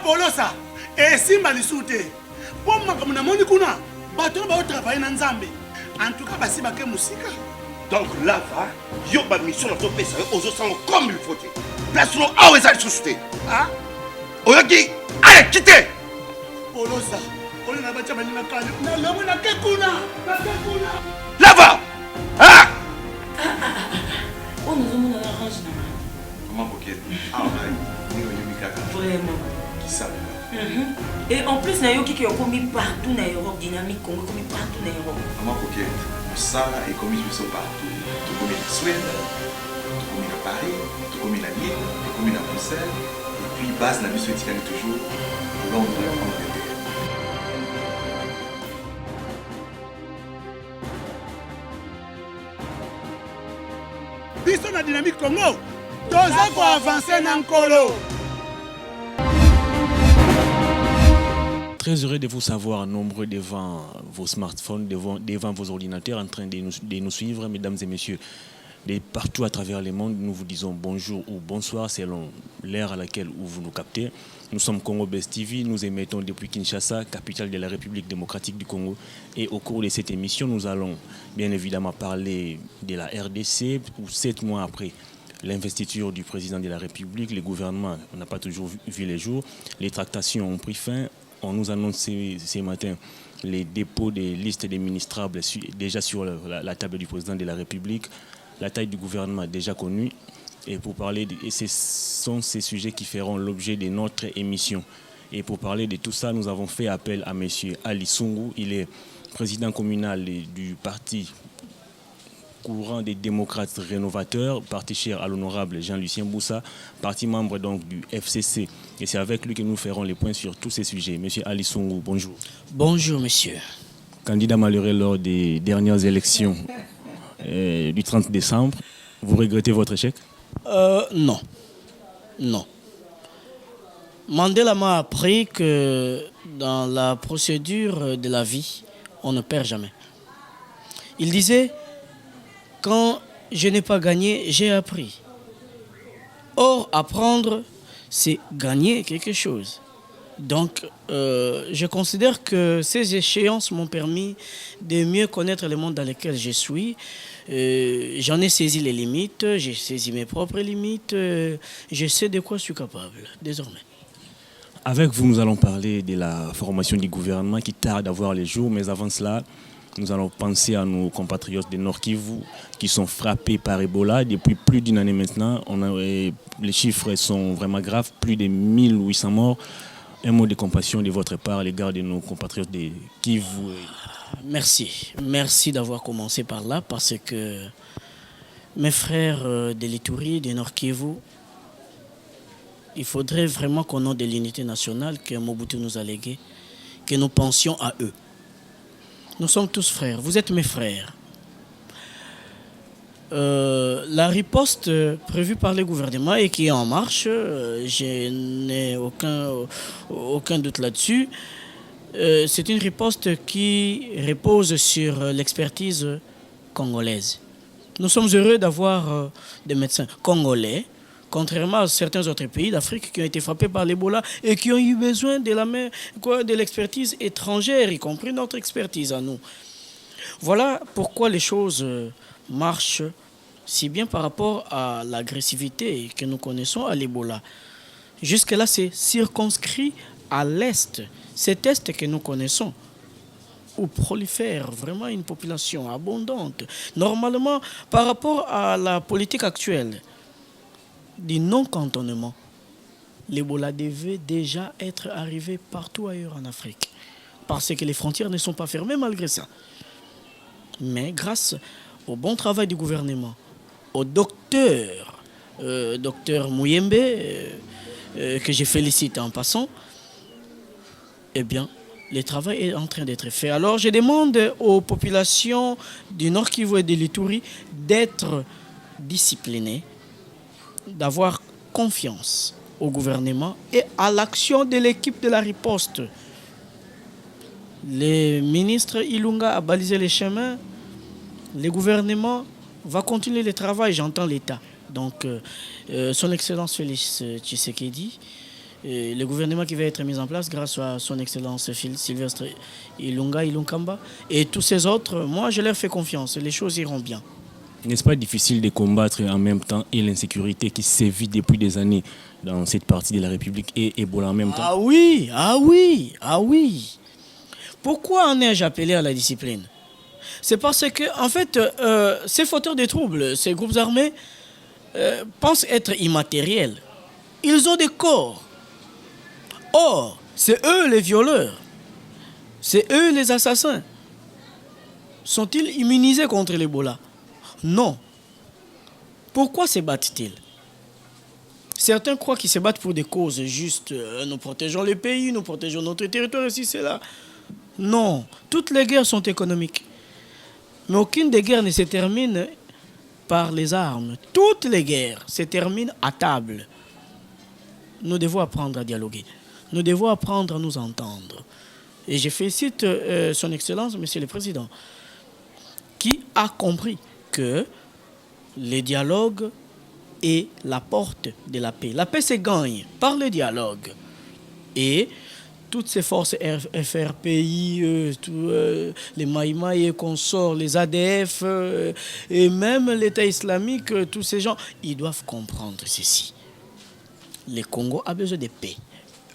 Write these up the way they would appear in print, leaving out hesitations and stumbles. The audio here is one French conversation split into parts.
Polosa, et Simba Lissoute. Pour moi, comme on a kuna, bateau va travailler dans Zambie. En tout cas, Basiba ke musika. Donc là, yo ba mission na to pesa aux autres comme il faut. Place nous a ouais ça société. Ah? Oyoki, allez quittez. Polosa, on a pas jamais na kale. Na lamu na kekuna. Là-bas. Ah! On nous a mis dans la range. Comment coquette? Ah ouais. Ni au Yumikaka. Vraiment. Qui ça? Et en plus, Nayoki qui est commis partout dans l'Europe, dynamique, commis partout dans l'Europe. Comment coquette? Ça est commis partout. Tout comme en Suède, tout comme à Paris, tout comme à Lille, tout comme à Bruxelles. Et puis base la mission est toujours Londres, Angleterre. Biso na dynamique Congo. Toza ko avancer na nkolo. Très heureux de vous savoir nombreux devant vos smartphones, devant vos ordinateurs en train de nous suivre, mesdames et messieurs. De partout à travers le monde, nous vous disons bonjour ou bonsoir selon l'heure à laquelle vous nous captez. Nous sommes Congo Best TV, nous émettons depuis Kinshasa, capitale de la République démocratique du Congo. Et au cours de cette émission, nous allons bien évidemment parler de la RDC, où 7 mois après l'investiture du président de la République, le gouvernement n'a pas toujours vu les jours. Les tractations ont pris fin. On nous annonce ce matin les dépôts des listes des ministrables déjà sur la table du président de la République, la taille du gouvernement déjà connue. Et pour parler, et ce sont ces sujets qui feront l'objet de notre émission. Et pour parler de tout ça, nous avons fait appel à M. Ali Sungu. Il est président communal du parti courant des démocrates rénovateurs, parti cher à l'honorable Jean-Lucien Boussa, parti membre donc du FCC. Et c'est avec lui que nous ferons les points sur tous ces sujets. Monsieur Ali Sungu, bonjour. Bonjour, monsieur. Candidat malheureux lors des dernières élections du 30 décembre, vous regrettez votre échec? Non. Non. Mandela m'a appris que dans la procédure de la vie, on ne perd jamais. Il disait, quand je n'ai pas gagné, j'ai appris. Or, apprendre, c'est gagner quelque chose. Donc, je considère que ces échéances m'ont permis de mieux connaître le monde dans lequel je suis. J'en ai saisi les limites, j'ai saisi mes propres limites. Je sais de quoi je suis capable, désormais. Avec vous, nous allons parler de la formation du gouvernement qui tarde à voir les jours. Mais avant cela, nous allons penser à nos compatriotes de Nord Kivu qui sont frappés par Ebola depuis plus d'une année maintenant. Les chiffres sont vraiment graves, plus de 1800 morts. Un mot de compassion de votre part à l'égard de nos compatriotes de Kivu. Merci. Merci d'avoir commencé par là parce que mes frères de l'Ituri, de Nord Kivu, il faudrait vraiment qu'au nom de l'unité nationale que Mobutu nous a légué, que nous pensions à eux. Nous sommes tous frères, vous êtes mes frères. La riposte prévue par le gouvernement et qui est en marche, je n'ai aucun doute là-dessus. C'est une riposte qui repose sur l'expertise congolaise. Nous sommes heureux d'avoir des médecins congolais, contrairement à certains autres pays d'Afrique qui ont été frappés par l'Ebola et qui ont eu besoin de l'expertise étrangère, y compris notre expertise à nous. Voilà pourquoi les choses marchent si bien par rapport à l'agressivité que nous connaissons à l'Ebola. Jusque-là, c'est circonscrit à l'Est. Cet Est que nous connaissons, où prolifère vraiment une population abondante. Normalement, par rapport à la politique actuelle du non-cantonnement, l'Ebola devait déjà être arrivé partout ailleurs en Afrique. Parce que les frontières ne sont pas fermées malgré ça. Mais grâce au bon travail du gouvernement, au docteur Mouyembe, que je félicite en passant, eh bien, le travail est en train d'être fait. Alors, je demande aux populations du Nord Kivu et de l'Ituri d'être disciplinées, d'avoir confiance au gouvernement et à l'action de l'équipe de la riposte. Le ministre Ilunga a balisé les chemins. Le gouvernement va continuer le travail, j'entends l'État. Donc, son Excellence Félix Tshisekedi Et le gouvernement qui va être mis en place grâce à son excellence Sylvestre Ilunkamba et tous ces autres, moi je leur fais confiance, les choses iront bien. N'est-ce pas difficile de combattre en même temps et l'insécurité qui sévit depuis des années dans cette partie de la République et Ebola en même temps? Ah oui, ah oui, ah oui. Pourquoi en ai-je appelé à la discipline? C'est parce que, en fait, ces fauteurs de troubles, ces groupes armés, pensent être immatériels. Ils ont des corps. Or, c'est eux les violeurs. C'est eux les assassins. Sont-ils immunisés contre l'Ebola? Non. Pourquoi se battent-ils? Certains croient qu'ils se battent pour des causes justes. Nous protégeons le pays, nous protégeons notre territoire, ici, c'est là. Non. Toutes les guerres sont économiques. Mais aucune des guerres ne se termine par les armes. Toutes les guerres se terminent à table. Nous devons apprendre à dialoguer. Nous devons apprendre à nous entendre. Et je félicite son Excellence, Monsieur le Président, qui a compris que le dialogue est la porte de la paix. La paix se gagne par le dialogue. Et toutes ces forces FRPI, les Maïmaï et consorts, les ADF, et même l'État islamique, tous ces gens, ils doivent comprendre ceci. Le Congo a besoin de paix.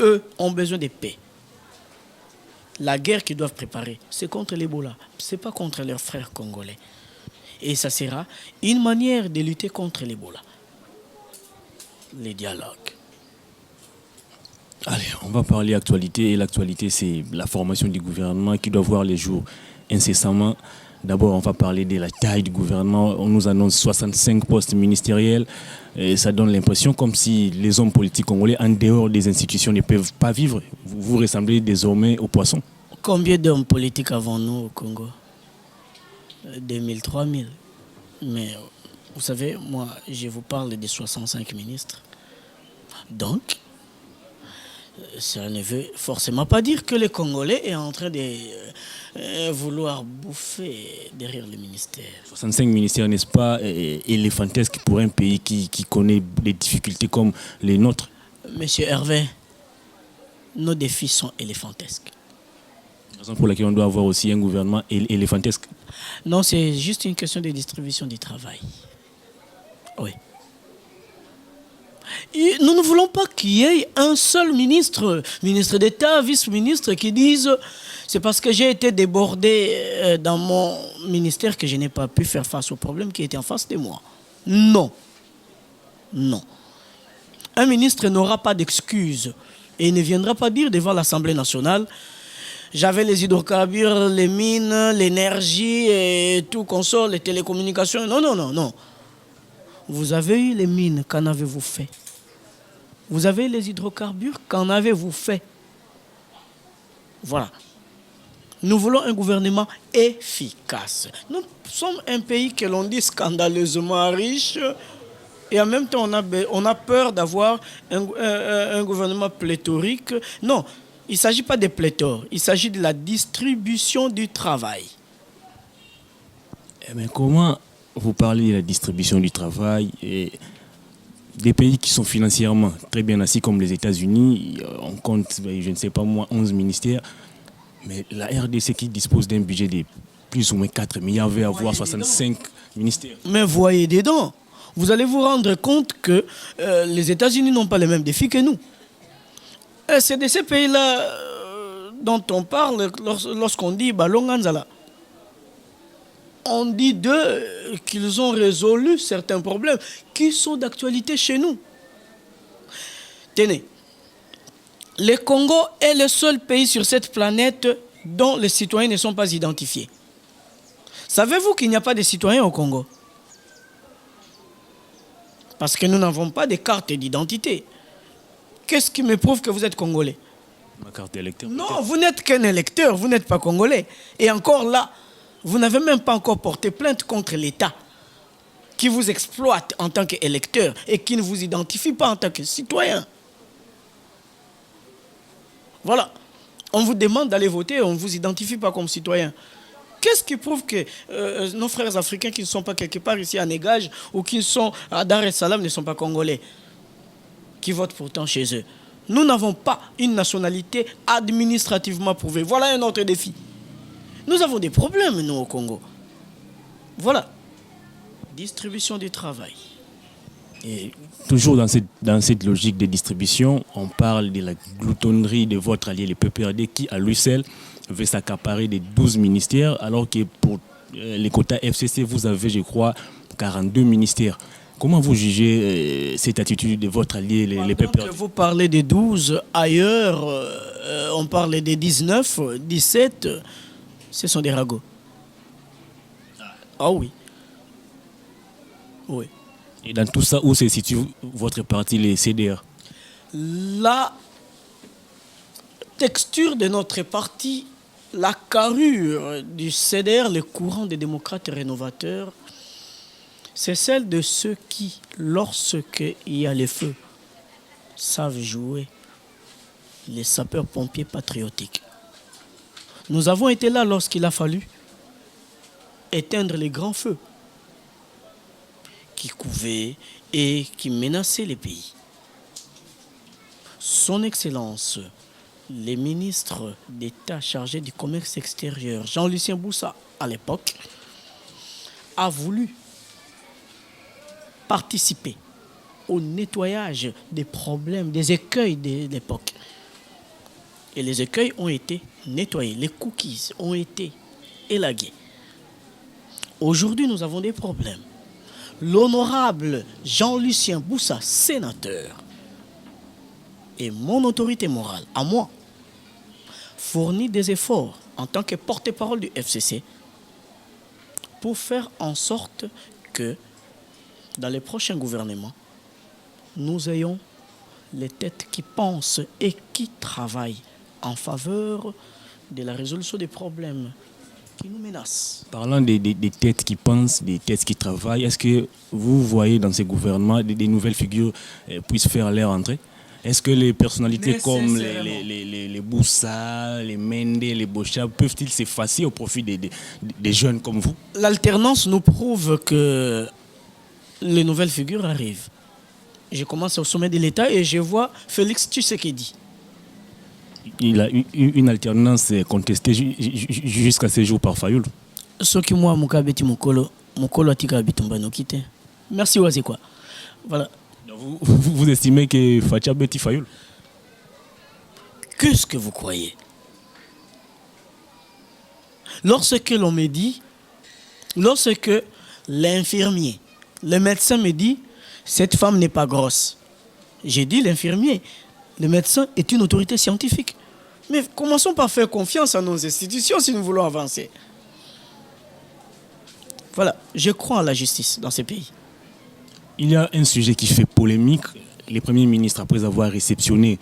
Eux ont besoin de paix. La guerre qu'ils doivent préparer, c'est contre l'Ebola. Ce n'est pas contre leurs frères congolais. Et ça sera une manière de lutter contre l'Ebola. Les dialogues. Allez, on va parler actualité. Et l'actualité, c'est la formation du gouvernement qui doit voir les jours incessamment. D'abord, on va parler de la taille du gouvernement. On nous annonce 65 postes ministériels. Et ça donne l'impression comme si les hommes politiques congolais, en dehors des institutions, ne peuvent pas vivre. Vous ressemblez désormais aux poissons. Combien d'hommes politiques avons-nous au Congo? 2000, 3000. Mais vous savez, moi, je vous parle des 65 ministres. Donc, ça ne veut forcément pas dire que le Congolais est en train de vouloir bouffer derrière le ministère. 65 ministères, n'est-ce pas, éléphantesque pour un pays qui connaît des difficultés comme les nôtres? Monsieur Hervé, nos défis sont éléphantesques. Raison pour laquelle on doit avoir aussi un gouvernement éléphantesque. Non, c'est juste une question de distribution du travail. Oui. Et nous ne voulons pas qu'il y ait un seul ministre d'État, vice-ministre, qui dise c'est parce que j'ai été débordé dans mon ministère que je n'ai pas pu faire face aux problèmes qui étaient en face de moi. Non. Non. Un ministre n'aura pas d'excuses et ne viendra pas dire devant l'Assemblée nationale j'avais les hydrocarbures, les mines, l'énergie et tout consort, les télécommunications. Non, non, non, non. Vous avez eu les mines, qu'en avez-vous fait? Vous avez les hydrocarbures, qu'en avez-vous fait? Voilà. Nous voulons un gouvernement efficace. Nous sommes un pays que l'on dit scandaleusement riche et en même temps on a peur d'avoir un gouvernement pléthorique. Non, il ne s'agit pas de pléthore, il s'agit de la distribution du travail. Mais comment vous parlez de la distribution du travail et des pays qui sont financièrement très bien assis comme les États-Unis, on compte, je ne sais pas moi, 11 ministères, mais la RDC qui dispose d'un budget de plus ou moins 4 milliards va avoir 65 ministères. Mais voyez dedans, vous allez vous rendre compte que les États-Unis n'ont pas les mêmes défis que nous. C'est de ces pays-là dont on parle lorsqu'on dit Balonganzala. On dit d'eux qu'ils ont résolu certains problèmes qui sont d'actualité chez nous. Tenez, le Congo est le seul pays sur cette planète dont les citoyens ne sont pas identifiés. Savez-vous qu'il n'y a pas de citoyens au Congo? Parce que nous n'avons pas de carte d'identité. Qu'est-ce qui me prouve que vous êtes Congolais? Ma carte d'électeur. Non, vous n'êtes qu'un électeur, vous n'êtes pas Congolais. Et encore là, vous n'avez même pas encore porté plainte contre l'État qui vous exploite en tant qu'électeur et qui ne vous identifie pas en tant que citoyen. Voilà. On vous demande d'aller voter, on ne vous identifie pas comme citoyen. Qu'est-ce qui prouve que nos frères africains qui ne sont pas quelque part ici à Négage ou qui sont à Dar es Salaam ne sont pas Congolais, qui votent pourtant chez eux? Nous n'avons pas une nationalité administrativement prouvée. Voilà un autre défi. Nous avons des problèmes, nous, au Congo. Voilà. Distribution du travail. Et toujours dans cette logique de distribution, on parle de la gloutonnerie de votre allié, le PPRD, qui, à lui seul, veut s'accaparer des 12 ministères, alors que pour les quotas FCC, vous avez, je crois, 42 ministères. Comment vous jugez cette attitude de votre allié, les PPRD? Vous parlez des 12, ailleurs, on parle des 19, 17, ce sont des ragots. Ah oui. Oui. Et dans tout ça, où se situe votre parti, les CDR? La texture de notre parti, la carrure du CDR, le courant des démocrates rénovateurs, c'est celle de ceux qui, lorsqu'il y a les feux, savent jouer les sapeurs-pompiers patriotiques. Nous avons été là lorsqu'il a fallu éteindre les grands feux qui couvaient et qui menaçaient les pays. Son Excellence, les ministres d'État chargés du commerce extérieur, Jean-Lucien Boussa, à l'époque, a voulu participer au nettoyage des problèmes, des écueils de l'époque. Et les écueils ont été nettoyés, les cookies ont été élagués. Aujourd'hui, nous avons des problèmes. L'honorable Jean-Lucien Boussa, sénateur, et mon autorité morale, à moi, fournit des efforts en tant que porte-parole du FCC pour faire en sorte que dans les prochains gouvernements, nous ayons les têtes qui pensent et qui travaillent en faveur de la résolution des problèmes qui nous menacent. Parlant des têtes qui pensent, des têtes qui travaillent, est-ce que vous voyez dans ces gouvernements des nouvelles figures puissent faire leur entrée? Est-ce que les personnalités comme les Boussa, les Mende, les Bocha peuvent-ils s'effacer au profit des jeunes comme vous? L'alternance nous prouve que les nouvelles figures arrivent. Je commence au sommet de l'État et je vois Félix Tshisekedi. Il a eu une alternance contestée jusqu'à ce jour par Fayoul. Soki moi mukabeti mukolo atika bitumbano kite. Merci Wazekwa. Voilà. Vous estimez que Fatia Beti Fayoul? Qu'est-ce que vous croyez? Lorsque l'on me dit, lorsque l'infirmier, le médecin me dit, cette femme n'est pas grosse. J'ai dit l'infirmier, le médecin est une autorité scientifique. Mais commençons par faire confiance à nos institutions si nous voulons avancer. Voilà, je crois en la justice dans ces pays. Il y a un sujet qui fait polémique. Le Premier ministre, après avoir réceptionné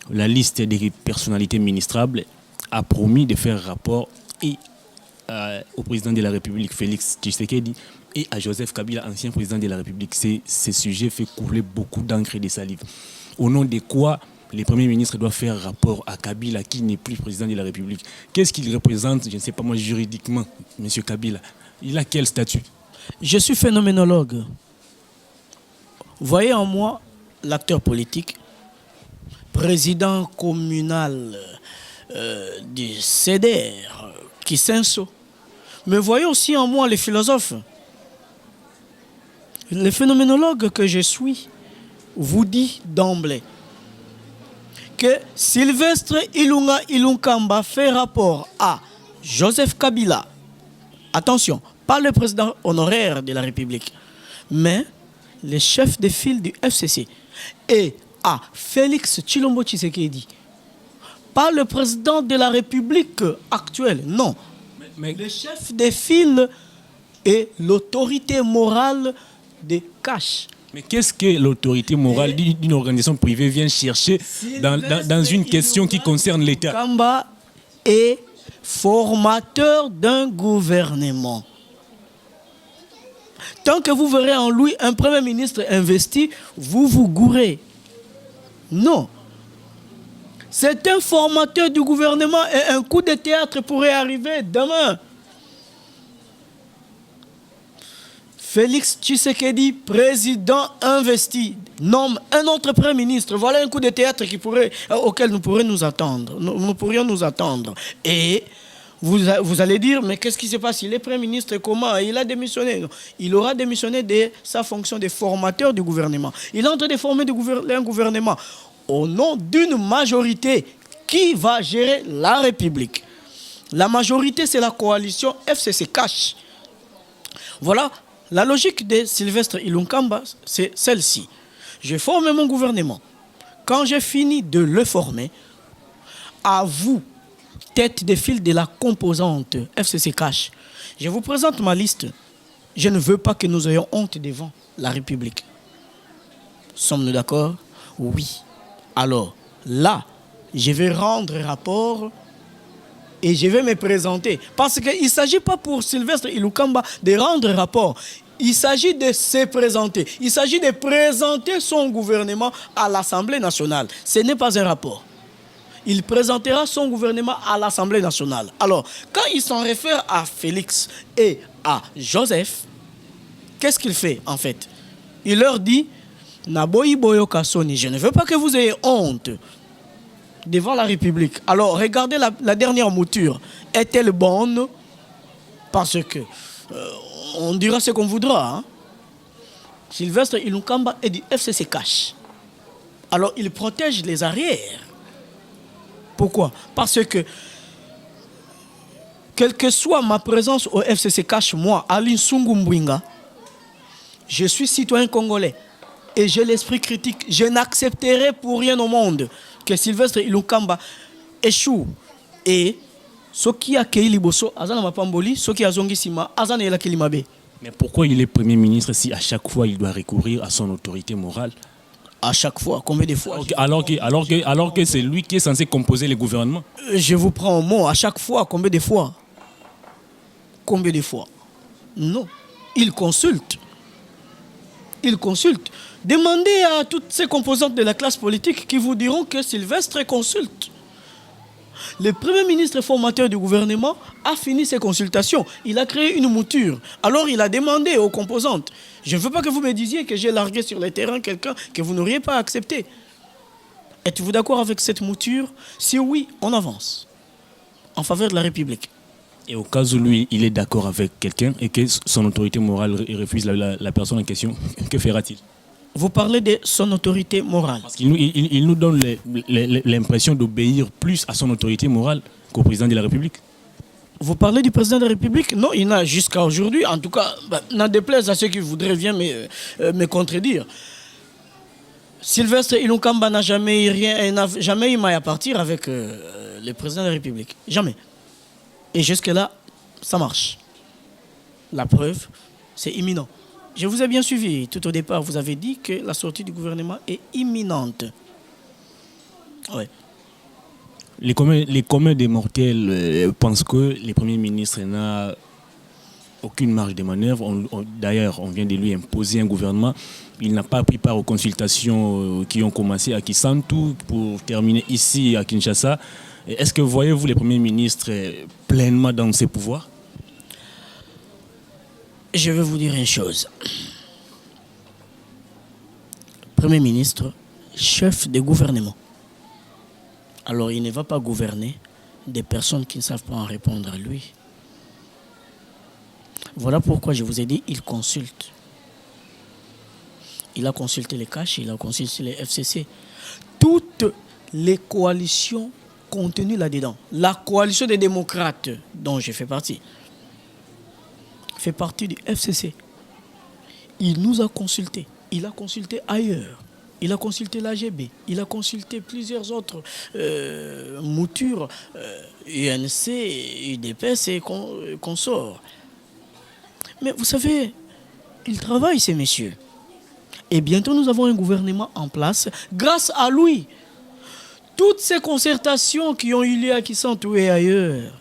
la liste des personnalités ministrables, a promis de faire rapport au président de la République, Félix Tshisekedi, et à Joseph Kabila, ancien président de la République. Ce sujet fait couler beaucoup d'encre et de salive. Au nom de quoi le Premier ministre doit faire rapport à Kabila, qui n'est plus président de la République? Qu'est-ce qu'il représente, je ne sais pas moi, juridiquement, M. Kabila? Il a quel statut? Je suis phénoménologue. Voyez en moi l'acteur politique, président communal du CDR, Kisenso. Mais voyez aussi en moi les philosophes. Le phénoménologue que je suis vous dit d'emblée que Sylvestre Ilunga Ilunkamba fait rapport à Joseph Kabila. Attention, pas le président honoraire de la République, mais le chef de file du FCC, et à Félix Tshilombo Tshisekedi. Pas le président de la République actuelle, non. Mais le chef de file et l'autorité morale des caches. Mais qu'est-ce que l'autorité morale d'une organisation privée vient chercher dans une question qui concerne l'État? Kamba est formateur d'un gouvernement. Tant que vous verrez en lui un Premier ministre investi, vous vous gourrez. Non. C'est un formateur du gouvernement et un coup de théâtre pourrait arriver demain. Félix Tshisekedi, président investi, nomme un autre Premier ministre. Voilà un coup de théâtre auquel nous pourrions nous attendre. Nous pourrions nous attendre. Et vous allez dire, mais qu'est-ce qui se passe? Il est Premier ministre, comment? Il a démissionné. Non. Il aura démissionné de sa fonction de formateur du gouvernement. Il est en train de former un gouvernement au nom d'une majorité qui va gérer la République. La majorité, c'est la coalition FCC Cash. Voilà. La logique de Sylvestre Ilunkamba, c'est celle-ci. Je forme mon gouvernement. Quand j'ai fini de le former, à vous, tête de file de la composante FCC Cash, je vous présente ma liste. Je ne veux pas que nous ayons honte devant la République. Sommes-nous d'accord? Oui. Alors, là, je vais rendre rapport et je vais me présenter. Parce qu'il ne s'agit pas pour Sylvestre Ilunkamba de rendre rapport. Il s'agit de se présenter. Il s'agit de présenter son gouvernement à l'Assemblée nationale. Ce n'est pas un rapport. Il présentera son gouvernement à l'Assemblée nationale. Alors, quand il s'en réfère à Félix et à Joseph, qu'est-ce qu'il fait en fait? Il leur dit, Naboyi Boyoka Soni, je ne veux pas que vous ayez honte devant la République. Alors, regardez la dernière mouture. Est-elle bonne? Parce que on dira ce qu'on voudra. Hein? Sylvestre Ilunkamba est du FCC Cash. Alors, il protège les arrières. Pourquoi? Parce que, quelle que soit ma présence au FCC Cash, moi, Aline Sungumbwinga, je suis citoyen congolais et j'ai l'esprit critique. Je n'accepterai pour rien au monde que Sylvestre Ilunkamba échoue. Et ce qui a accueilli Liboso, Azana Mapamboli, ce qui a zongi Sima, Azana Ela Kilimabe. Mais pourquoi il est Premier ministre si à chaque fois il doit recourir à son autorité morale? À chaque fois, combien de fois? Alors que c'est lui qui est censé composer le gouvernement. Je vous prends au mot, à chaque fois, combien de fois? Combien de fois? Non. Il consulte. Il consulte. Demandez à toutes ces composantes de la classe politique qui vous diront que Sylvestre consulte. Le Premier ministre formateur du gouvernement a fini ses consultations. Il a créé une mouture. Alors il a demandé aux composantes. Je ne veux pas que vous me disiez que j'ai largué sur le terrain quelqu'un que vous n'auriez pas accepté. Êtes-vous d'accord avec cette mouture? Si oui, on avance en faveur de la République. Et au cas où lui, il est d'accord avec quelqu'un et que son autorité morale refuse la personne en question, que fera-t-il? Vous parlez de son autorité morale. Parce qu'il nous donne l'impression d'obéir plus à son autorité morale qu'au président de la République. Vous parlez du président de la République? Non, il n'a jusqu'à aujourd'hui, en tout cas, n'en déplaise à ceux qui voudraient bien me contredire. Sylvestre Ilunkamba n'a jamais eu maille à partir avec le président de la République. Jamais. Et jusque-là, ça marche. La preuve, c'est imminent. Je vous ai bien suivi. Tout au départ, vous avez dit que la sortie du gouvernement est imminente. Oui. Les communs des mortels pensent que le Premier ministre n'a aucune marge de manœuvre. D'ailleurs, on vient de lui imposer un gouvernement. Il n'a pas pris part aux consultations qui ont commencé à Kisantu pour terminer ici à Kinshasa. Est-ce que voyez-vous le Premier ministre pleinement dans ses pouvoirs? Je vais vous dire une chose. Premier ministre, chef de gouvernement. Alors il ne va pas gouverner des personnes qui ne savent pas en répondre à lui. Voilà pourquoi je vous ai dit, il consulte. Il a consulté les CACH, il a consulté les FCC. Toutes les coalitions contenues là-dedans. La coalition des démocrates, dont je fais partie, fait partie du FCC. Il nous a consultés. Il a consulté ailleurs. Il a consulté l'AGB. Il a consulté plusieurs autres moutures, UNC, UDPS et consorts. Mais vous savez, ils travaillent, ces messieurs. Et bientôt, nous avons un gouvernement en place grâce à lui. Toutes ces concertations qui ont eu lieu à Kisantu et ailleurs.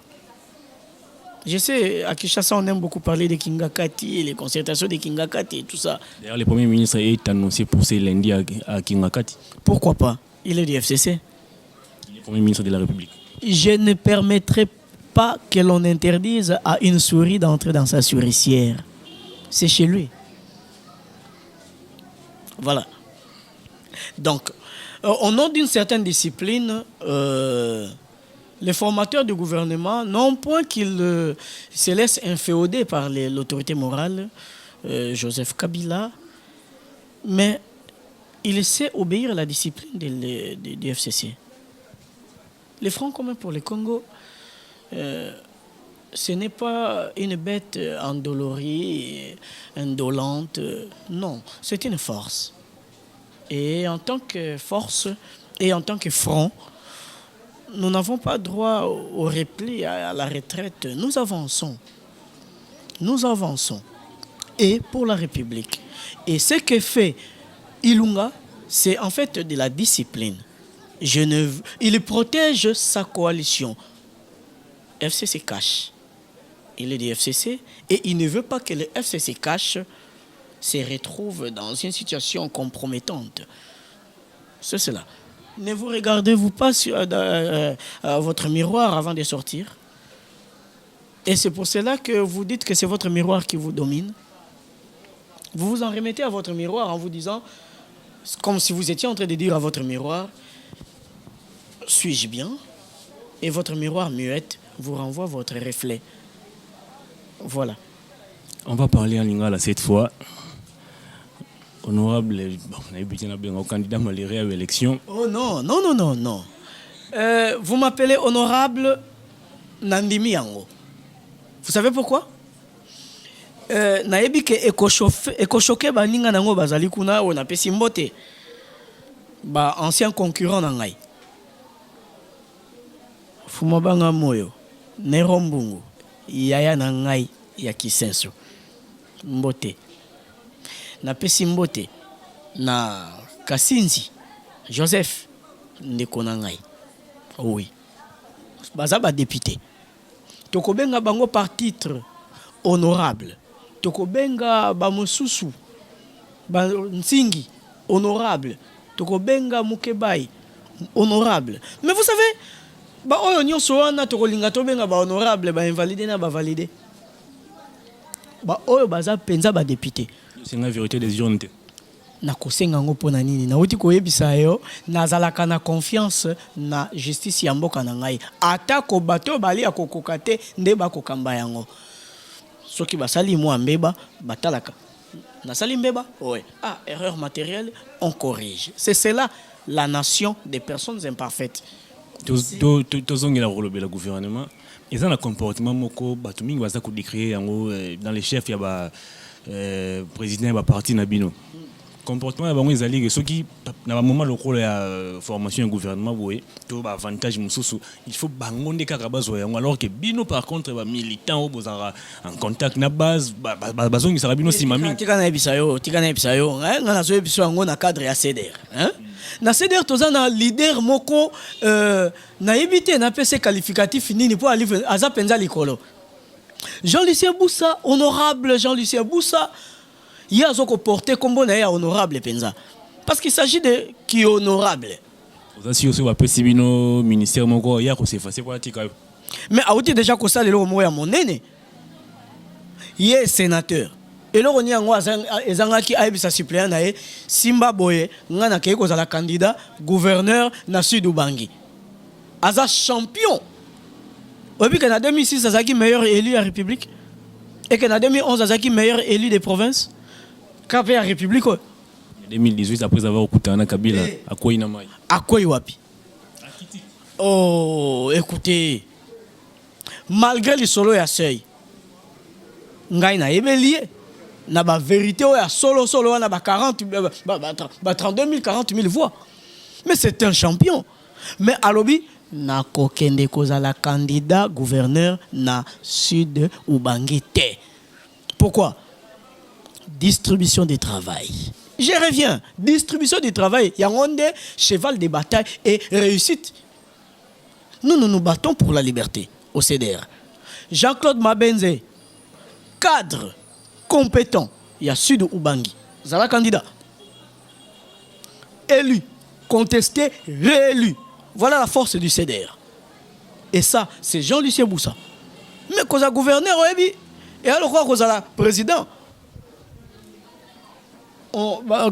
Je sais, à Kinshasa, on aime beaucoup parler de Kingakati, les concertations de Kingakati et tout ça. D'ailleurs, le Premier ministre est annoncé pour ce lundi à Kingakati. Pourquoi pas? Il est du FCC. Il est Premier ministre de la République. Je ne permettrai pas que l'on interdise à une souris d'entrer dans sa souricière. C'est chez lui. Voilà. Donc, au nom d'une certaine discipline, les formateurs du gouvernement, non point qu'ils se laissent inféoder par l'autorité morale, Joseph Kabila, mais il essaie d'obéir à la discipline du FCC. Les Francs communs pour le Congo, ce n'est pas une bête endolorie, indolente, non, c'est une force. Et en tant que force et en tant que front, nous n'avons pas droit au repli, à la retraite. Nous avançons. Nous avançons. Et pour la République. Et ce que fait Ilunga, c'est en fait de la discipline. Il protège sa coalition. FCC cache. Il est du FCC et il ne veut pas que le FCC cache se retrouve dans une situation compromettante. C'est cela. Ne vous regardez-vous pas à votre miroir avant de sortir? Et c'est pour cela que vous dites que c'est votre miroir qui vous domine. Vous vous en remettez à votre miroir en vous disant, comme si vous étiez en train de dire à votre miroir, suis-je bien? Et votre miroir muette vous renvoie votre reflet. Voilà. On va parler en lingala cette fois. Honorable, on a eu un candidat malheureux à l'élection. Oh non, non, non, non, non. Vous m'appelez honorable Nandimi Yango. Vous savez pourquoi? Nayebi ke ekochoke baninga nango bazali kuna ona pesi mbote. Ba ancien concurrent na ngai. Fumabanga moyo, Nerombungu, yaya na ngai ya Kisenso. Mbote. Na pesi mbote na Kasinzi Joseph ndeko na ngai. Oui. Baza ba député. Tokobenga bango par titre honorable. Tokobenga ba mususu ba nsingi honorable. Tokobenga mukebai honorable. Mais vous savez, ba oyo nyonso wana tokolinga tobenga ba honorable ba invalidé na ba validé. Ba oyo baza penza ba député. C'est la vérité des urnes. Nakosenga ngo pona nini na uti koyebisa yo nazalaka na confiance na justice ya mboka na ngai ata ko bato bali akokoka te nde bakokamba yango soki basali mo mbeba batalaka nasali mbeba ouais erreur matérielle on corrige. C'est cela la nation des personnes imparfaites. Tozongela rolobela gouvernement ils ont un comportement moko bato mingi baza ko décrire yango dans les chefs ya ba président ba parti na bino. Comportement ya bango ezali que soki na ba moment lokolo ya formation ya gouvernement boye to ba avantage mususu il faut bango nde kaka bazo yango alors que bino par contre ba militant o bozara en contact na base bazongi sara bino sima mingi tika na ebisa yo ngana zo ebiso yango na cadre ya CDR hein na CDR toza na leader moko na ebité na PC qualificatif nini pour aller aza penza likolo Jean-Lucien Boussa, honorable Jean-Lucien Boussa, il y a un porté comme bon honorable penza. Parce qu'il s'agit de qui est honorable. Vous avez aussi un peu si bino ministère moko ya ko s'effacer quoi tika. Mais a outi déjà ko ça le mo ya monene. Il est sénateur. Et là on y a ngo ezanga ki aibisa suppléant na e Simba Boye ngana ke ko za candidat gouverneur na Sud Ubangi. Aza champion. Et puis qu'en 2006, Azaki meilleur élu à la République. Et qu'en 2011, Azaki meilleur élu des provinces. Qu'à la République. 2018, après avoir écouté Anna Kabila, à quoi il n'a pas. À quoi il wapi. Oh, écoutez. Malgré les solos et à seuil, Ngaï n'a ébellié. N'a pas vérité, à solo, n'a pas 32 000, 40 000 voix. Mais c'est un champion. Mais à l'objet, na kokende kozala candidat gouverneur na Sud Ubangi te. Pourquoi? Distribution du travail. Je reviens. Distribution du travail. Yangonde, cheval de bataille et réussite. Nous nous battons pour la liberté au CDR. Jean-Claude Mabenze, cadre compétent. Il y a Sud Ubangi. Zala candidat. Élu, contesté, réélu. Voilà la force du CDR. Et ça, c'est Jean-Lucien Boussa. Mais quand il gouverneur, et alors quoi, quand il président,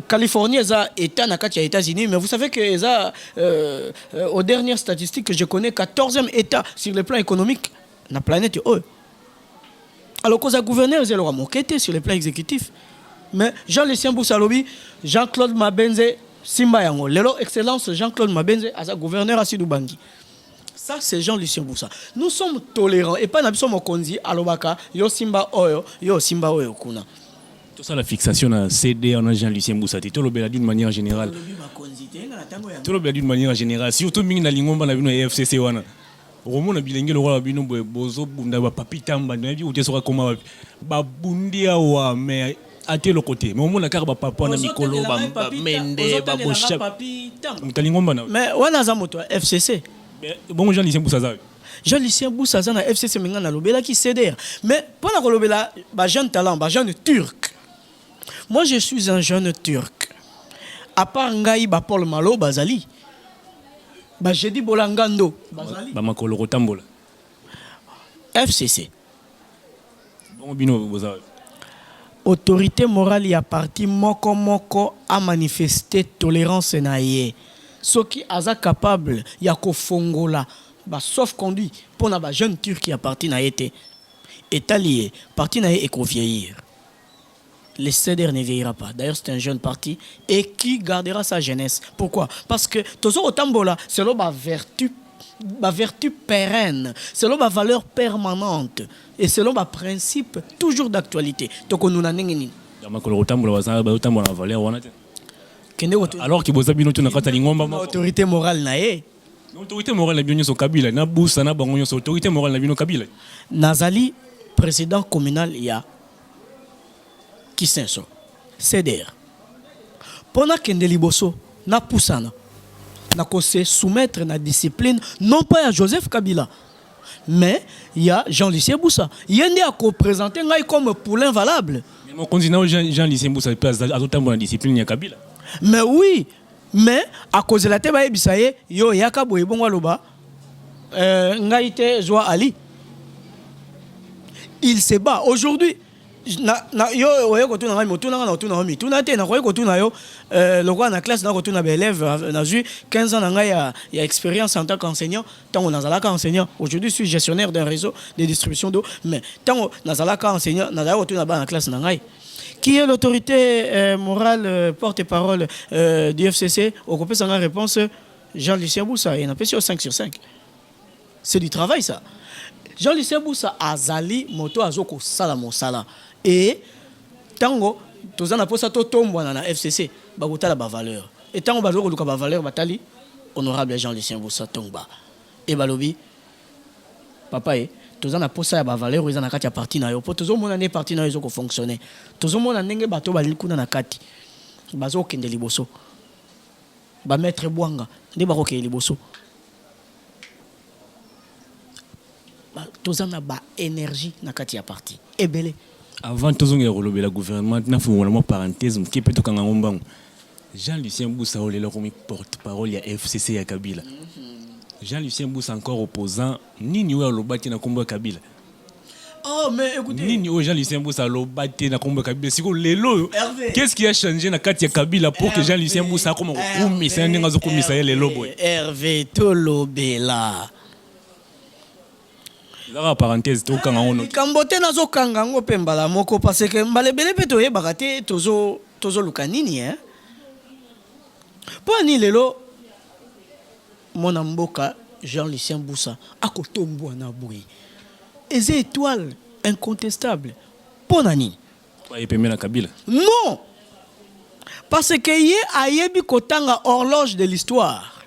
Californie est un État dans les États-Unis, mais vous savez que aux dernières statistiques que je connais, 14e État sur le plan économique dans la planète. Alors que les gouverneurs, ils ont moqué sur le plan exécutif. Mais Jean-Lucien Boussalobi, Jean-Claude Mabenze, Simba Yango, l'élo excellence Jean-Claude Mabenze, à gouverneur à Sidoubangi. Ça, c'est Jean-Lucien Boussa. Nous sommes tolérants. Et pas nous Mokonzi, Alobaka, Yo Simba Oyo, Yo Simba Oyo Kuna. Tout ça, la fixation à CD en Jean-Lucien Boussa, tout le bien d'une manière générale. Tout le bien d'une manière générale. Surtout, Ming Nalingomba n'a vu le FCC. Romo na bilenge le roi bino bozo bunda ba papita mbanda bi ute soka koma ba bundia wa me ate le côté mais omona kar ba papa na mikolo ba mende ba bosha mutalingomba na mais wana za moto FCC bon Jean-Lucien Boussa za Jean-Lucien Boussa za na FCC menga na lobela ki CDR mais pendant ko lobela ba jeune talent ba jeune turc. Moi je suis un jeune turc à part ngai ba Paul Malo bazali. J'ai dit Bolangando. FCC. Autorité morale y a parti moko a manifesté tolérance naie. Ceux qui sont capables y a fongola sauf conduit pour na jeune turc qui a parti na été état lié parti na et vieillir. Le CDR ne vieillira pas. D'ailleurs, c'est un jeune parti et qui gardera sa jeunesse. Pourquoi? Parce que toujours au Tambola, c'est la vertu pérenne, c'est la valeur permanente et c'est le principe toujours d'actualité. Donc, nous n'avons alors que vous avez une autorité morale. L'autorité morale est bien sur Kabila. L'autorité morale est bien sur Kabila. Nazali, président communal, il y a Kisenso, CDR. Pendant que Ndeliboso na poussana, na se soumettre na discipline, non pas à Joseph Kabila, mais il y a Jean-Lucien Boussa. Il y a un présenté comme poulain valable. Mais mon continent Jean-Lucien Boussa a autant de discipline à Kabila. Mais oui, mais à cause de la teba ebisaye, yo yaka boye bon waloba, ngaite joie Ali. Il se bat aujourd'hui. Yo oye ko tuna ngami tuna na tuna homi tuna te na ko tuna yo le roi na classe na ko tuna be élève na ju 15 ans na ngai ya expérience en tant qu'enseignant tant on azalaka enseignant aujourd'hui je suis gestionnaire d'un réseau de distribution d'eau mais tant on azalaka enseignant na ko tuna ba na classe na ngai qui est l'autorité morale porte-parole du FCC occupé sa réponse Jean-Lucien Boussa et n'a pas sur 5 sur 5 c'est du travail ça. Jean-Lucien Boussa azali moto azoko sala mosala et tango tozana posa to tombwana na FCC bakutala ba valeur et tango bazoko luka ba valeur batali honorable Jean-Lucien Boussa tongba et balobi papa tozana posa ya ba valeur ezana kati ya parti na yo po tozomona ne parti na yo ezoko fonctionner tozomona ndenge bato bali kuna na kati bazokende liboso ba maître Bwanga nde bakoke liboso tozana ba énergie na kati ya parti ebele avant tozonga rolobe la gouvernement na fumona mo parenthèse qui peut to kanga ngombango Jean-Lucien Boussa olelo comme porte-parole ya FCC ya Kabila. Jean-Lucien Boussa encore opposant nini wa lobati na kombo Kabila. Oh mais écoutez nini o Jean-Lucien Boussa lobati na kombo Kabila siko lelo qu'est-ce qui a changé na kati ya Kabila pour que Jean-Lucien Boussa comme kumisa ndinga zo kumisa lelo boy Hervé Tolobela la parenthèse to kanga ono kambote nazo kanga ngo pembala moko parce que mbalebele pe toye bakate tozo lukanini Poni lelo mon mboka Jean-Lucien Boussa akotombwa na boui les étoiles incontestables ponani et pemela Kabila non parce que yé ayebi kotanga horloge de l'histoire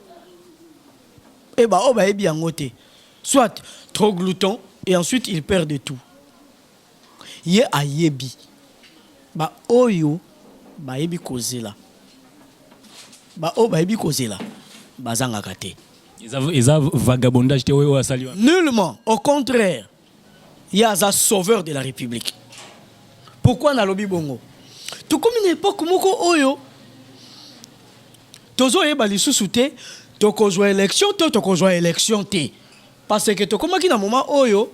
et ba oba ebi angote soit trop glouton et ensuite il perd de tout. Yé ayebi ba oyo ba yebi kozela ba o ba yebi kozela bazanga kate. Ils ont vagabondage te oyo asali. Nullement, au contraire. Il y a un sauveur de la République. Pourquoi na lobi bongo? Tout comme une époque moko oyo tozo yeba lisusu te toko jouer élection toko jouer élection te. Parce que to komaki na moment oyo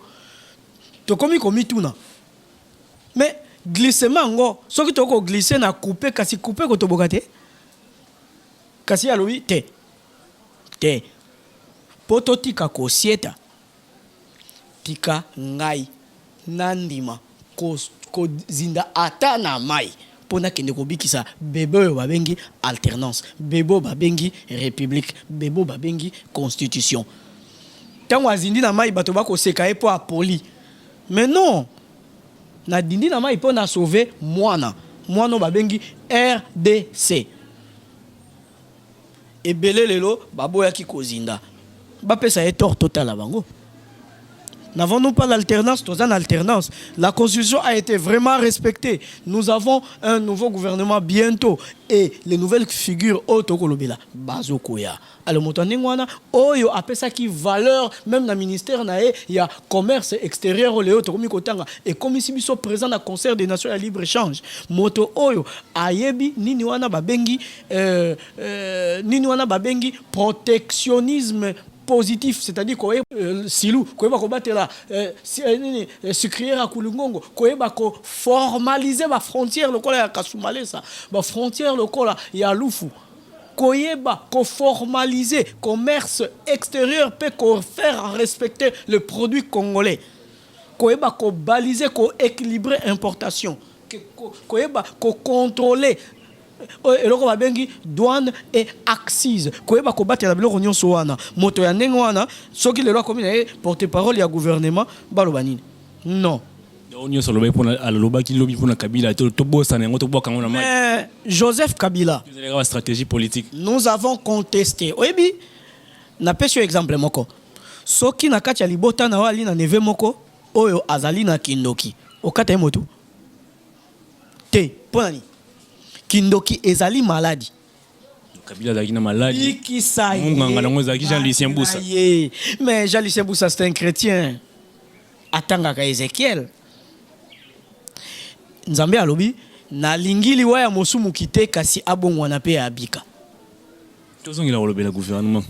to komi komi tuna. Mais glissement ngo soki toko glisser na couper kasi couper ko toboka te kasi alobi te poto tika ko sieta tika ngai nandima ko zinda ata na mai pona kende ko bikisa bebe oyo babengi alternance bebo babengi république bebo babengi constitution tango azindi na mai bato bakoseka ye po apoli mais non na dindi na mai po na sauver mwana babengi RDC ebele lelo baboyaki kozinda bapesa ye tort total à bango. N'avons-nous pas l'alternance? Nous avons l'alternance. La constitution a été vraiment respectée. Nous avons un nouveau gouvernement bientôt. Et les nouvelles figures, Otokolobela, Bazokoya. Alors, Motanengwana, Oyo, après ça qui valeur, même dans le ministère, il y a commerce extérieur, et comme ici, ils sont présents dans le concert des nations à libre-échange. Moto Oyo, Ayebi, Niniwana Babengi, protectionnisme positif, c'est-à-dire qu'on est silou, qu'on est combattre la sucrière à Kulungongo, qu'on est formaliser ma frontière locale à Kasumale ça, ma frontière locale il a Lufu, qu'on est formaliser commerce extérieur peut faire respecter le produit congolais, qu'on est baliser, qu'on équilibrer importation, qu'on est contrôler eloko babengi douane et axes koyeba kobatela biloko nyonso wana moto ya ndenge wana soki lelo akomi na ye porte-parole ya gouvernement baloba nini non nyonso loba mpona alobaki lobi mpona Kabila tobosana yango toboka yango na mai Joseph Kabila la stratégie politique nous avons contesté oyebi napesi yo exemple moko soki na kati ya libota na wali na neve moko oyo azali na kindoki okata ye motu te mpona nini Kindoki ezali maladie. Kabila zaki na maladie. Ikisa ye. Munganga nango zaki Jean-Lucien Boussa. Mais Jean-Lucien Boussa c'est un chrétien. Atangaka Ezekiel. Nzambe alobi na lingili waya mosumu kite kasi abongwana pe abika. Tozongela kolobela gouvernement.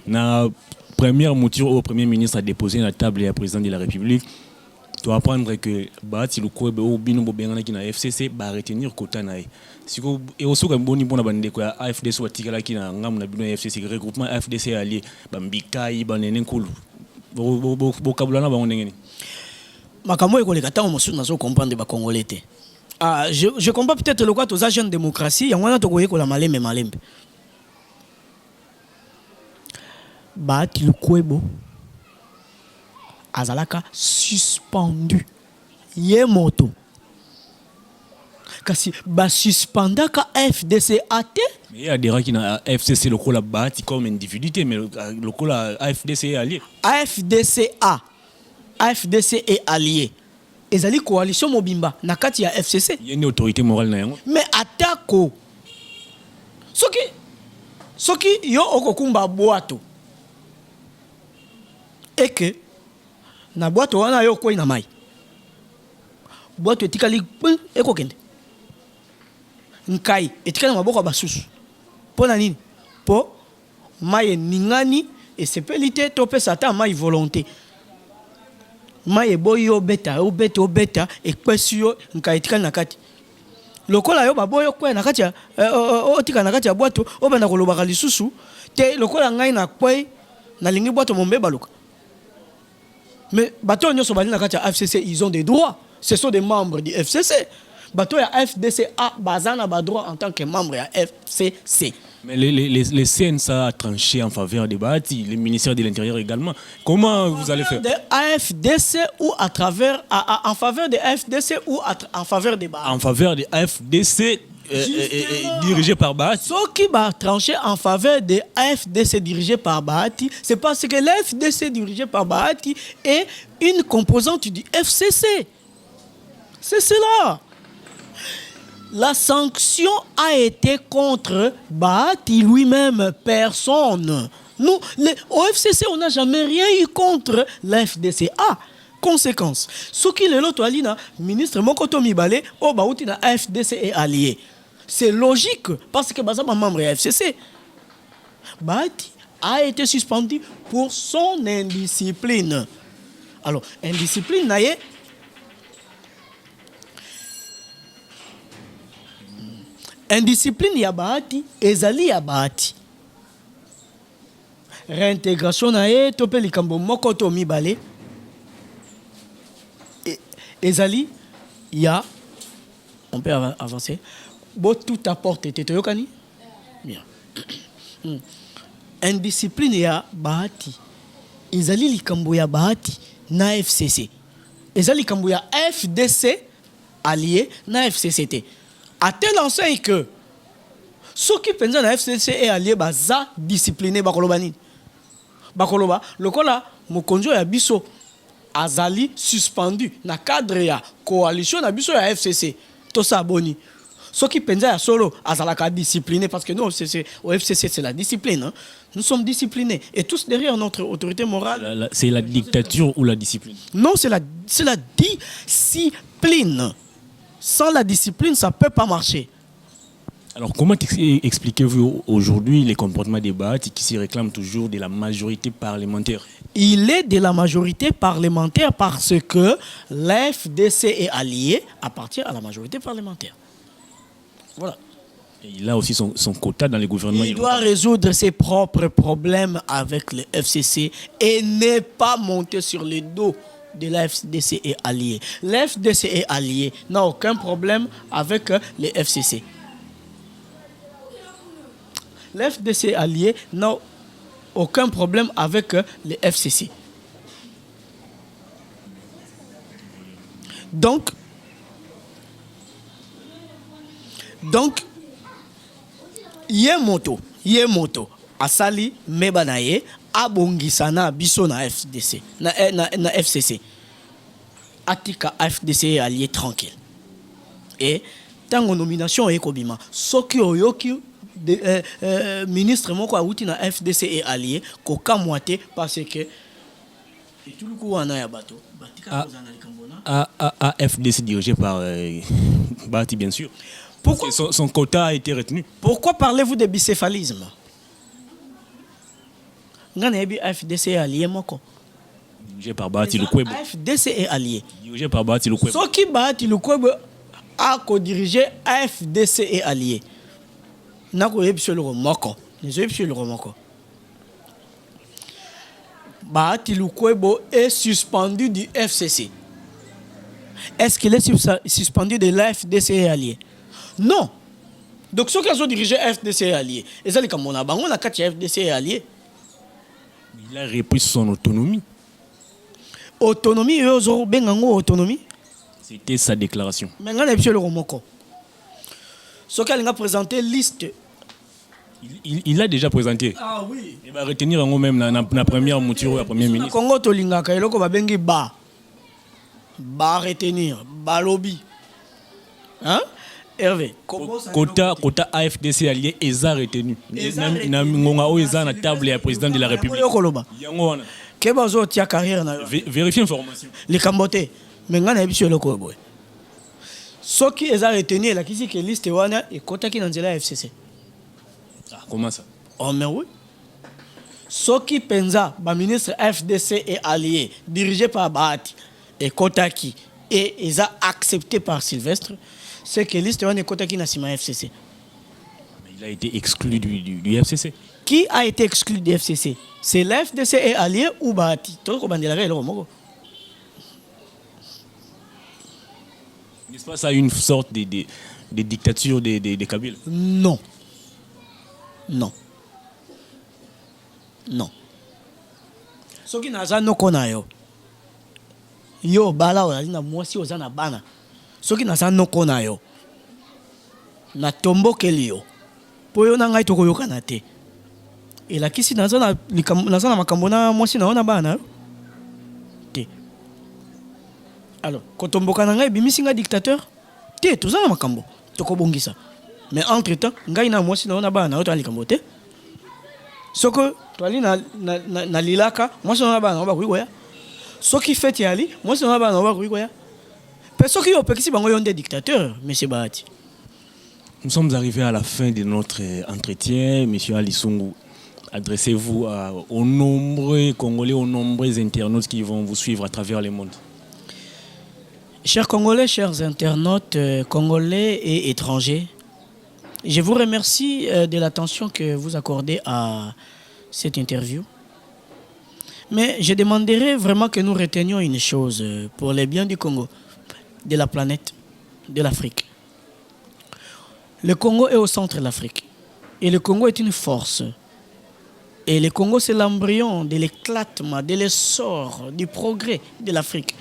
Na première mouture au premier ministre a déposé la table et à président de la République. Tu vas apprendre que Bahati Lukwebe ou Bino Bobengana qui na FCC va retenir quota nae. Siko et aussi comme boni bona bande ko AFD so tikala ki na ngam na bino FCC regroupement AFDC allié bambikai banene nkulu. Bo kabulana ba ndengeni. Makambo e ko le kata mo suna so comprendre ba congolais te. Ah je comprends peut-être le quoi aux agents de démocratie ya wana to ko yekola malembe. Bahati Lukwebo azalaka suspendu ye moto kasi ba suspendaka FDC AT mais il y a des gens qui na FCC le kola Bahati comme individualité mais le kola AFDC est allié AFDC est allié ezali coalition mobimba na kati ya FCC il y a une autorité morale na yango mais atako soki yo okokumba boato et que na boato wana yo koi na mai boato etikali ekokende nkai etikali maboko basusu pona nini po mai ningani esepelite to pesa ta mai volonté mai boyi obeta ekpesi yo nkai etikali na kati lokola yo baboyo kwe na kati otika na kati ya boato obana kolobaka lisusu te lokola ngai na kwe na lingi boato mombe baluka. Mais bateau nyonso bali na kati ya FCC ils ont des droits. Ce sont des membres du FCC. Bateau ya FDC a bazana ba droit en tant que membre ya FCC. Mais les CNSA a tranché en faveur des Bahati, le ministère de l'Intérieur également. Comment vous allez faire? De AFDC ou à travers en faveur de FDC ou en faveur des Bahati? En faveur de AFDC dirigé par Bahati. Ce qui va trancher en faveur de AFDC dirigé par Bahati, c'est parce que l'AFDC dirigé par Bahati est une composante du FCC. C'est cela. La sanction a été contre Bahati lui-même, personne. Nous, au FCC, on n'a jamais rien eu contre l'FDCA. Conséquence. Ce qui est l'autre ministre Mokoto Mibale, au Baouti na FDC est allié. C'est logique parce que Bazama membre de FCC. Bahati a été suspendu pour son indiscipline. Alors, indiscipline, Indiscipline ya bahati, ezali ya bahati. Réintégration na ye tope likambo moko to mibale. Ezali ya, on peut avancer. Bo tout apporte te toyokani? Bien. Indiscipline ya bahati. Ezali likambo ya bahati na FCC. Ezali likambo ya FDC allié na FCCT. À tel enseigne que ceux qui pensent na FCC est allié baza discipliné bakoloba nini? Bakoloba lokola mokonzo ya biso azali suspendu na cadre ya coalition na biso ya FCC to saboni. Ceux qui pensent ya solo azalaka discipliné parce que nous au FCC c'est la discipline, hein? Nous sommes disciplinés et tous derrière notre autorité morale. C'est la dictature ou la discipline? Non, c'est la discipline. Sans la discipline, ça ne peut pas marcher. Alors, comment expliquez-vous aujourd'hui les comportements des Bahati qui se réclament toujours de la majorité parlementaire? Il est de la majorité parlementaire parce que l'FDC est allié appartient à la majorité parlementaire. Voilà. Et il a aussi son quota dans le gouvernement. Il doit résoudre ses propres problèmes avec le FCC et ne pas monter sur le dos de la FDC est allié. La FDC est allié, n'a aucun problème avec les FCC. La FDC allié n'a aucun problème avec les FCC. Donc, ye moto asali mebanaye abongisana biso na FDC na FCC atika FDC allié tranquille et tango nomination ekobima soki oyoki ministre moko awuti na FDC et allié ko kamwate parce que etuluku wana ya bato batika kozana likambona FDC dirigé par Bahati bien sûr. Pourquoi son quota a été retenu? Pourquoi parlez-vous de bicéphalisme? Ngana FDC est allié moko. Dirigé par Bahati Lukwebo. FDC est allié. Dirigé par Bahati Lukwebo. Ce qui Bahati Lukwebo a co-dirigé FDC est allié. Nako yebisolo moko. Yebisolo moko. Bahati Lukwebo est suspendu du FCC. Est-ce qu'il est suspendu de l'FDC est allié? Non. Donc ceux qui ont dirigé FDC est allié. Et ça, comme on a bango na kati FDC est allié. Il a repris son autonomie. Autonomie, autonomie. C'était sa déclaration. Mais on a le Romoko. Ceux qui ont présenté liste. Il a déjà présenté. Ah oui. Il va retenir en même la première mouture la première ministre. Congo tolinga ka eloko babengi ba retenir ba lobby. Hein? Hervé, quota AFDC allié eza retenu. Na ngonga o eza na table ya président de la République. Yango wana. Ke bazo tia carrière na. Vérifier information. Les kambote. Mais ngana ebiso loko boy. Soki eza retenu la kisi ke liste wana e kota ki na nzela FCC. Ah, comment ça? Oh mais oui. Soki penza ba ministre FDC et allié dirigé par Bahati et Kotaki et eza accepté par Sylvestre. C'est que liste est Kotaki na sima FCC. Il a été exclu du FCC. Qui a été exclu du FCC? C'est l'FDC et allié ou Bahati? N'est-ce pas ça une sorte de dictature des Kabyles? Non. Non. Non. Ce qui n'a jamais connu yo bala ozali na mwasi oza na bana. Soki na sana kona yo na tombokeli yo po yo na ngai tokoyokana te elakisi naza na makambo na mwasi na ona bana te. Alors kotomboka na ngai bimisi nga dictateur te toza na makambo tokobongisa mais entre temps ngai na mwasi na ona bana oto alikambo te soko toali na lilaka mwasi na ona bana oba kuikoya soki fait yali mwasi na ona bana oba kuikoya. Personne qui opérait bango des dictateurs, monsieur Bahati. Nous sommes arrivés à la fin de notre entretien. Monsieur Ali Sungu, adressez-vous aux nombreux Congolais, aux nombreux internautes qui vont vous suivre à travers le monde. Chers Congolais, chers internautes, Congolais et étrangers, Je vous remercie de l'attention que vous accordez à cette interview. Mais je demanderais vraiment que nous retenions une chose pour les biens du Congo, de la planète, de l'Afrique. Le Congo est au centre de l'Afrique. Et le Congo est une force. Et le Congo, c'est l'embryon de l'éclatement, de l'essor, du progrès de l'Afrique.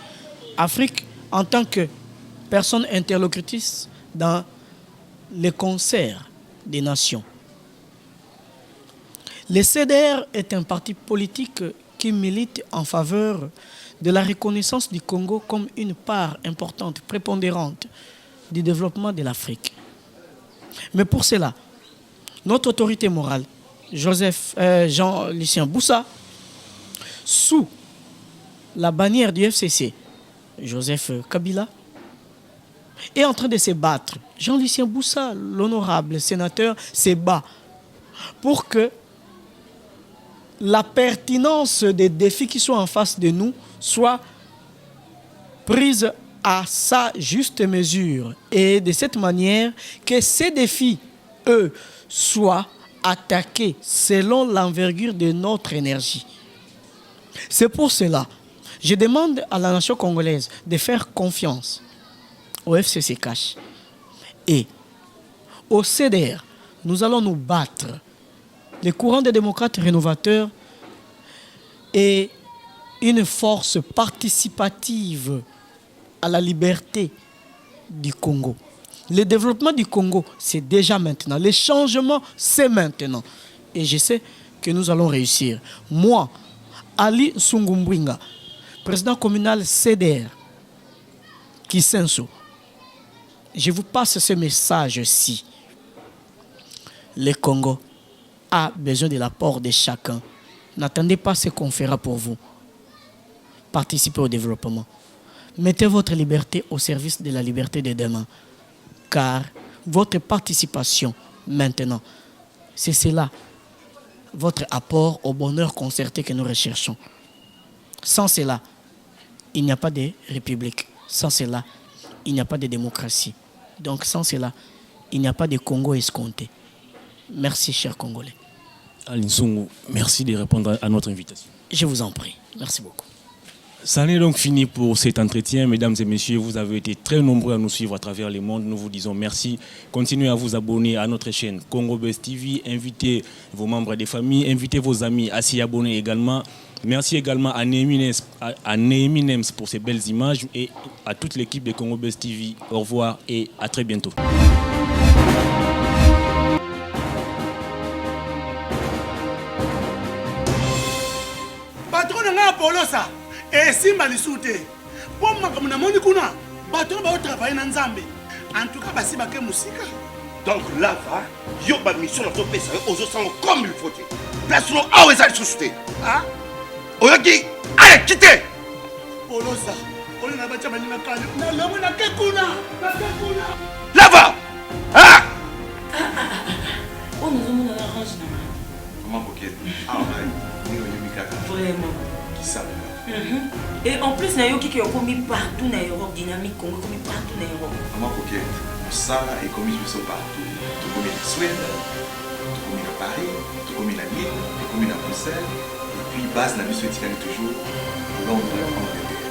Afrique en tant que personne interlocutrice dans le concert des nations. Le CDR est un parti politique qui milite en faveur de la reconnaissance du Congo comme une part importante, prépondérante du développement de l'Afrique. Mais pour cela, notre autorité morale, Jean-Lucien Boussa, sous la bannière du FCC, Joseph Kabila, est en train de se battre. Jean-Lucien Boussa, l'honorable sénateur, se bat pour que la pertinence des défis qui sont en face de nous soit prise à sa juste mesure. Et de cette manière, que ces défis, eux, soient attaqués selon l'envergure de notre énergie. C'est pour cela, je demande à la nation congolaise de faire confiance au FCC Cash et au CDR. Nous allons nous battre. Le courant des démocrates rénovateurs est une force participative à la liberté du Congo. Le développement du Congo, c'est déjà maintenant. Le changement, c'est maintenant. Et je sais que nous allons réussir. Moi, Ali Sungumbwinga, président communal CDR, Kisenso, je vous passe ce message-ci. Le Congo a besoin de l'apport de chacun. N'attendez pas ce qu'on fera pour vous. Participez au développement. Mettez votre liberté au service de la liberté de demain. Car votre participation maintenant, c'est cela, votre apport au bonheur concerté que nous recherchons. Sans cela, il n'y a pas de république. Sans cela, il n'y a pas de démocratie. Donc sans cela, il n'y a pas de Congo escompté. Merci, chers Congolais. Aline Songo, merci de répondre à notre invitation. Je vous en prie. Merci beaucoup. Ça en est donc fini pour cet entretien. Mesdames et messieurs, vous avez été très nombreux à nous suivre à travers le monde. Nous vous disons merci. Continuez à vous abonner à notre chaîne Congo Buzz TV. Invitez vos membres des familles, invitez vos amis à s'y abonner également. Merci également à Néhémie Nems pour ces belles images et à toute l'équipe de Congo Buzz TV. Au revoir et à très bientôt. Patron nga Apollo ça. Et simba lisute. Pour makambo na moni kuna, bato ba travailler na Nzambe. En tout cas basi bake musika. Donc là va, yo ba mission na to pesa aux sang comme il faut. Place no awe za susute. Ah? Oyoki, allez quitter. Apollo ça. On na bacha bani na kale. Na lomo na kekuna. Na kekuna. Là va. Ah! Oh nous avons la range na. Comment coquette? Ah ouais. Ni Yumikaka. Vraiment. Qui ça? Et en plus, Nayoki qui est commis partout dans l'Europe, dynamique, Congo commis partout dans l'Europe. Comment coquette? Ça est commis partout. Tout comme en Suède, tout comme à Paris, tout comme à Lille, tout comme à Bruxelles. Et puis base la mission éthique toujours Londres, Angleterre.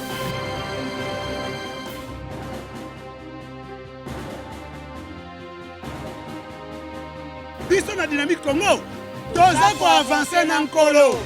Biso na dynamique Congo. Toza ko avancer na nkolo.